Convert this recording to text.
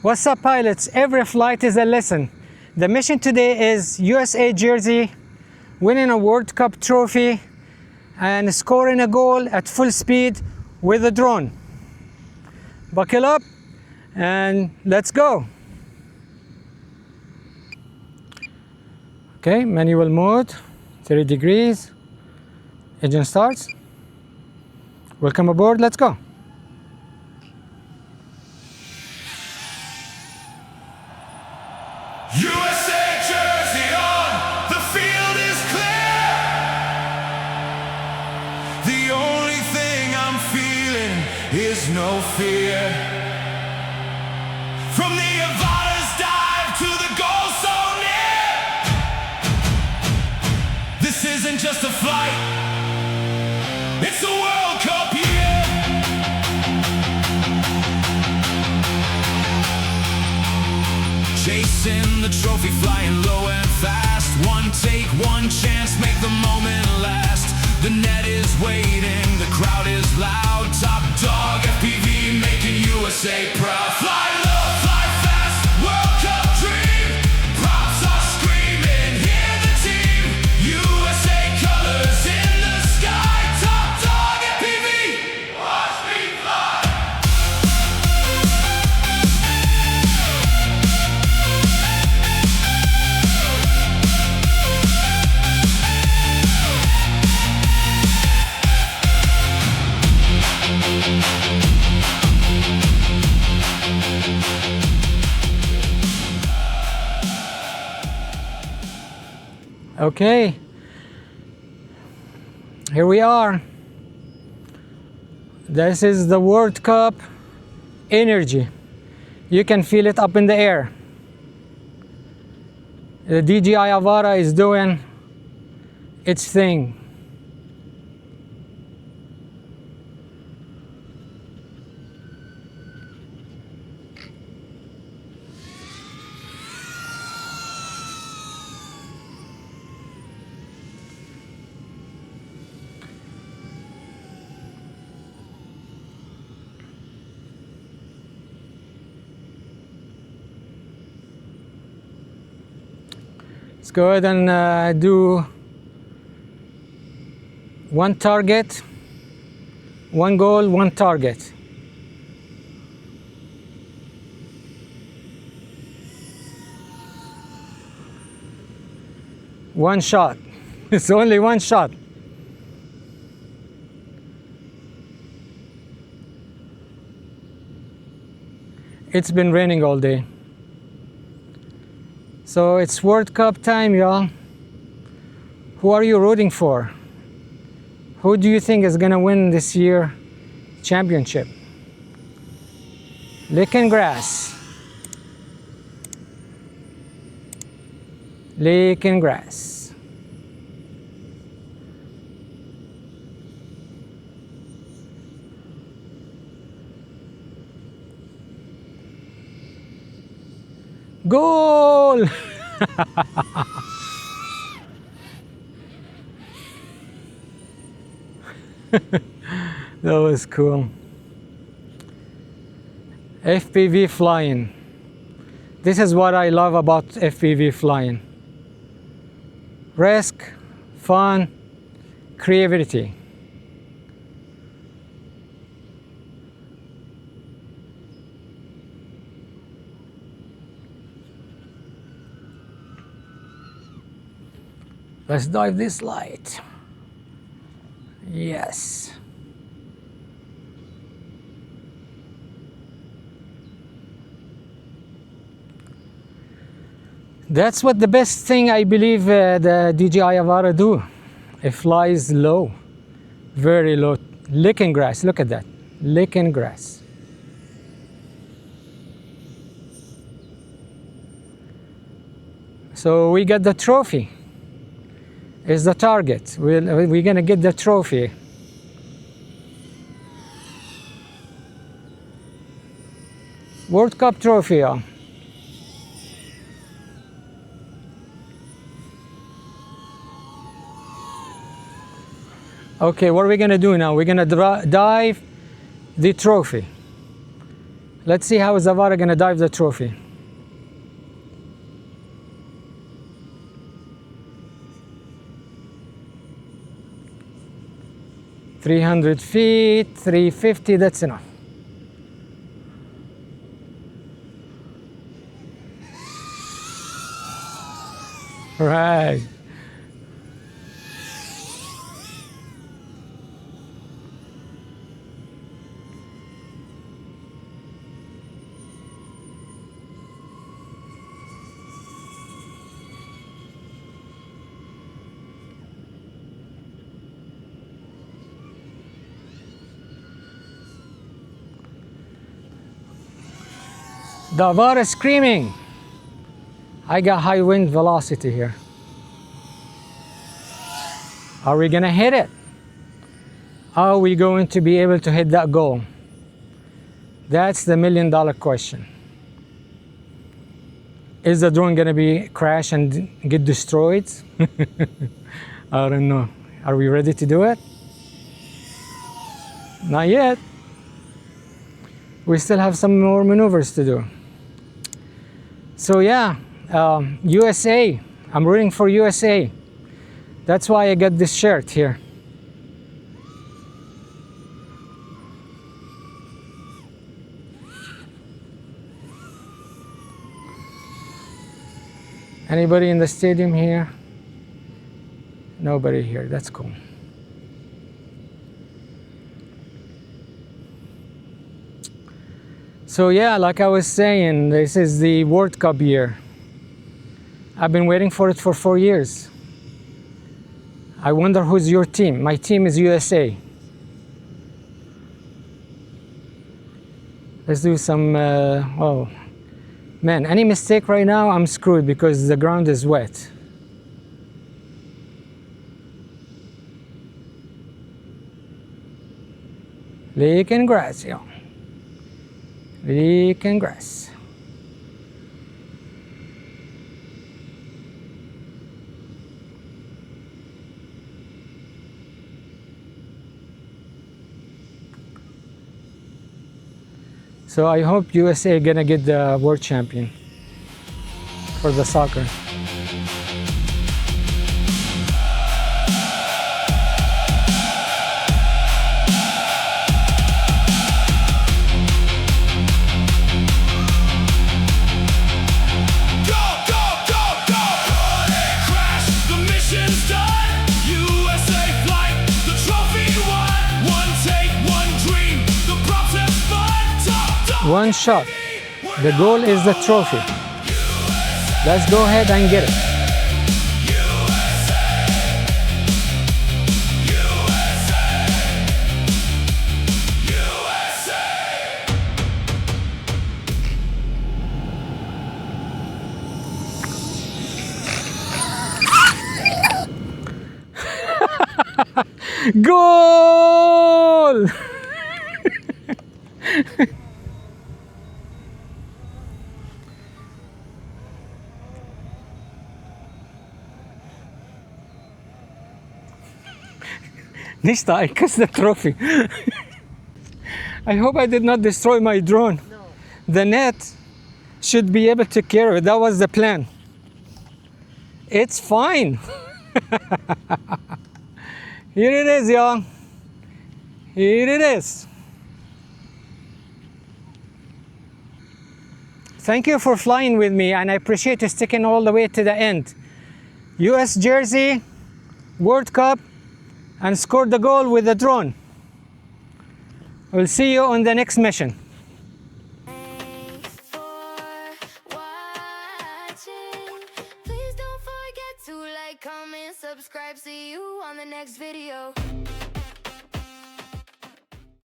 What's up, pilots? Every flight is a lesson. The mission today is USA jersey, winning a World Cup trophy, and scoring a goal at full speed with a drone. Buckle up and let's go. Okay, manual mode, 30 degrees. Engine starts. Welcome aboard, let's go. USA jersey on, the field is clear. The only thing I'm feeling is no fear. From the Avata's dive to the goal so near. This isn't just a flight, it's a World Cup year. Chasing the trophy, flying low and fast. One take, one chance, make the moment last. The net is waiting, the crowd is loud. Top dog FPV making USA proud. Fly low, fly fast, World Cup dream. Props are screaming, hear the team. USA colors in the sky. Top dog FPV, watch me fly. Okay, here we are. This is the World Cup energy. You can feel it up in the air. The DJI Avata is doing its thing. Let's go ahead and do one target, one goal, one target. One shot. It's only one shot. It's been raining all day. So it's World Cup time, y'all. Who are you rooting for? Who do you think is gonna win this year championship? Licking grass. Licking grass. Goal! That was cool. FPV flying. This is what I love about FPV flying. Risk, fun, creativity. Let's dive this light. Yes. That's what the best thing I believe the DJI Avata do. It flies low, very low, licking grass. Look at that, licking grass. So we got the trophy. Is the target. We're gonna get the trophy. World Cup trophy. Okay, what are we gonna do now? We're gonna dive the trophy. Let's see how is Avata gonna dive the trophy. "300 feet, 350, that's enough." Right. The Avata is screaming. I got high wind velocity here. Are we gonna hit it? Are we going to be able to hit that goal? That's the $1,000,000 question. Is the drone gonna be crash and get destroyed? I don't know. Are we ready to do it? Not yet. We still have some more maneuvers to do. So yeah, USA. I'm rooting for USA. That's why I got this shirt here. Anybody in the stadium here? Nobody here. That's cool. So yeah, like I was saying, this is the World Cup year. I've been waiting for it for 4 years. I wonder who's your team. My team is USA. Let's do some, oh man, any mistake right now, I'm screwed because the ground is wet. Lake and grass, yeah. Lake and grass. So I hope USA gonna get the world champion for the soccer. One shot. The goal is the trophy. Let's go ahead and get it. Goal! Nista, I kissed the trophy. I hope I did not destroy my drone. No. The net should be able to carry it. That was the plan. It's fine. Here it is, y'all. Here it is. Thank you for flying with me, and I appreciate you sticking all the way to the end. US jersey, World Cup, and scored the goal with the drone. We'll see you on the next mission. Thanks for watching. Please don't forget to like, comment, subscribe. See you on the next video.